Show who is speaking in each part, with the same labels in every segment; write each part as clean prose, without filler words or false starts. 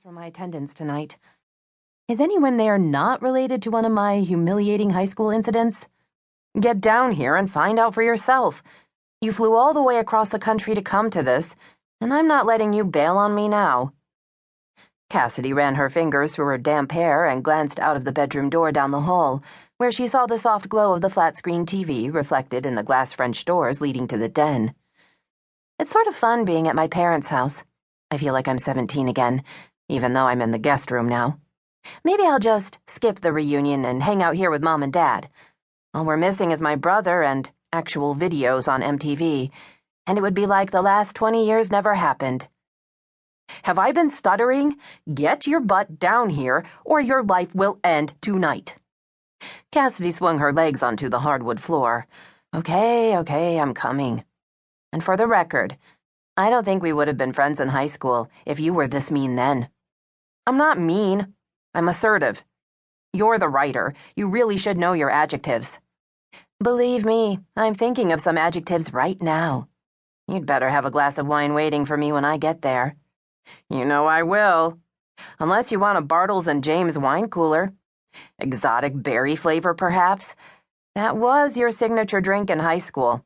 Speaker 1: for my attendance tonight. Is anyone there not related to one of my humiliating high school incidents? Get down here and find out for yourself. You flew all the way across the country to come to this, and I'm not letting you bail on me now. Cassidy ran her fingers through her damp hair and glanced out of the bedroom door down the hall, where she saw the soft glow of the flat-screen TV reflected in the glass French doors leading to the den. It's sort of fun being at my parents' house. I feel like I'm 17 again, even though I'm in the guest room now. Maybe I'll just skip the reunion and hang out here with Mom and Dad. All we're missing is my brother and actual videos on MTV, and it would be like the last 20 years never happened. Have I been stuttering? Get your butt down here, or your life will end tonight. Cassidy swung her legs onto the hardwood floor. Okay, I'm coming. And for the record, I don't think we would have been friends in high school if you were this mean then. I'm not mean. I'm assertive. You're the writer. You really should know your adjectives. Believe me, I'm thinking of some adjectives right now. You'd better have a glass of wine waiting for me when I get there. You know I will. Unless you want a Bartles and James wine cooler. Exotic berry flavor, perhaps? That was your signature drink in high school.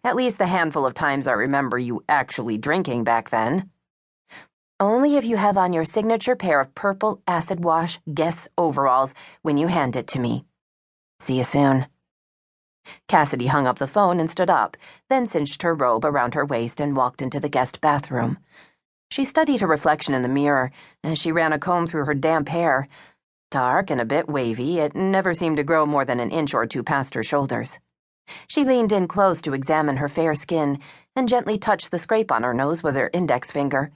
Speaker 1: At least the handful of times I remember you actually drinking back then. Only if you have on your signature pair of purple acid wash Guess overalls when you hand it to me. See you soon. Cassidy hung up the phone and stood up, then cinched her robe around her waist and walked into the guest bathroom. She studied her reflection in the mirror as she ran a comb through her damp hair. Dark and a bit wavy, it never seemed to grow more than an inch or two past her shoulders. She leaned in close to examine her fair skin and gently touched the scrape on her nose with her index finger,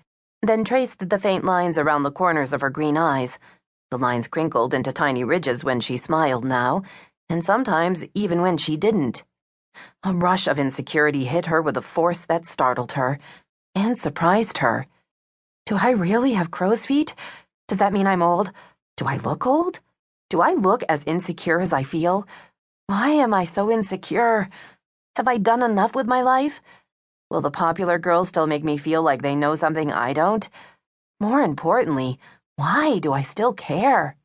Speaker 1: then traced the faint lines around the corners of her green eyes. The lines crinkled into tiny ridges when she smiled now, and sometimes even when she didn't. A rush of insecurity hit her with a force that startled her and surprised her. Do I really have crow's feet? Does that mean I'm old? Do I look old? Do I look as insecure as I feel? Why am I so insecure? Have I done enough with my life? Will the popular girls still make me feel like they know something I don't? More importantly, why do I still care?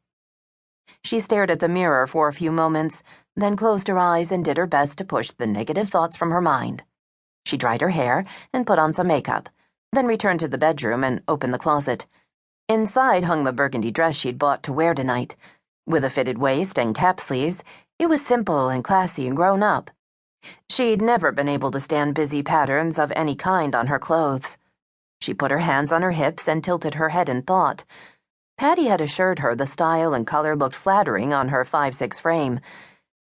Speaker 1: She stared at the mirror for a few moments, then closed her eyes and did her best to push the negative thoughts from her mind. She dried her hair and put on some makeup, then returned to the bedroom and opened the closet. Inside hung the burgundy dress she'd bought to wear tonight. With a fitted waist and cap sleeves, it was simple and classy and grown up. She'd never been able to stand busy patterns of any kind on her clothes. She put her hands on her hips and tilted her head in thought. Patty had assured her the style and color looked flattering on her 5'6" frame,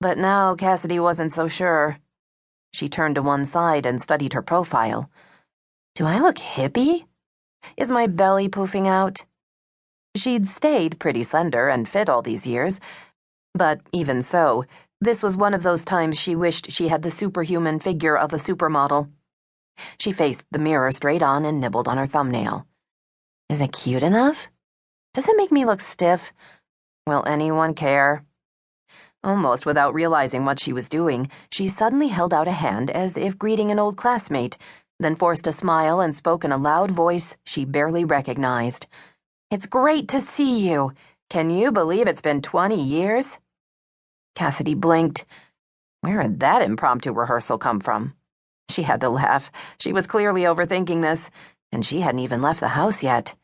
Speaker 1: but now Cassidy wasn't so sure. She turned to one side and studied her profile. Do I look hippie? Is my belly poofing out? She'd stayed pretty slender and fit all these years, but even so, this was one of those times she wished she had the superhuman figure of a supermodel. She faced the mirror straight on and nibbled on her thumbnail. Is it cute enough? Does it make me look stiff? Will anyone care? Almost without realizing what she was doing, she suddenly held out a hand as if greeting an old classmate, then forced a smile and spoke in a loud voice she barely recognized. It's great to see you. Can you believe it's been 20 years? Cassidy blinked. Where had that impromptu rehearsal come from? She had to laugh. She was clearly overthinking this, and she hadn't even left the house yet.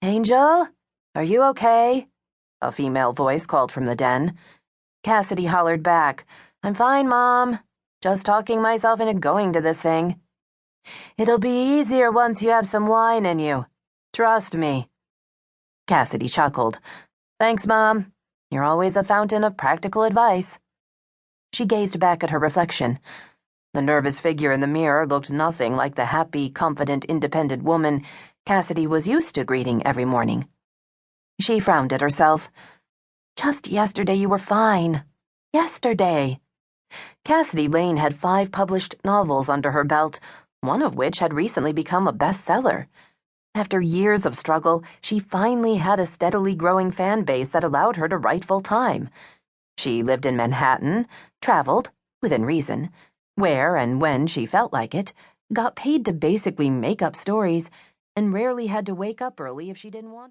Speaker 1: Angel, are you okay? A female voice called from the den. Cassidy hollered back, I'm fine, Mom. Just talking myself into going to this thing. It'll be easier once you have some wine in you. Trust me. Cassidy chuckled. Thanks, Mom. You're always a fountain of practical advice. She gazed back at her reflection. The nervous figure in the mirror looked nothing like the happy, confident, independent woman Cassidy was used to greeting every morning. She frowned at herself. Just yesterday you were fine. Yesterday. Cassidy Lane had 5 published novels under her belt, one of which had recently become a bestseller. After years of struggle, she finally had a steadily growing fan base that allowed her to write full-time. She lived in Manhattan, traveled, within reason, where and when she felt like it, got paid to basically make up stories, and rarely had to wake up early if she didn't want to.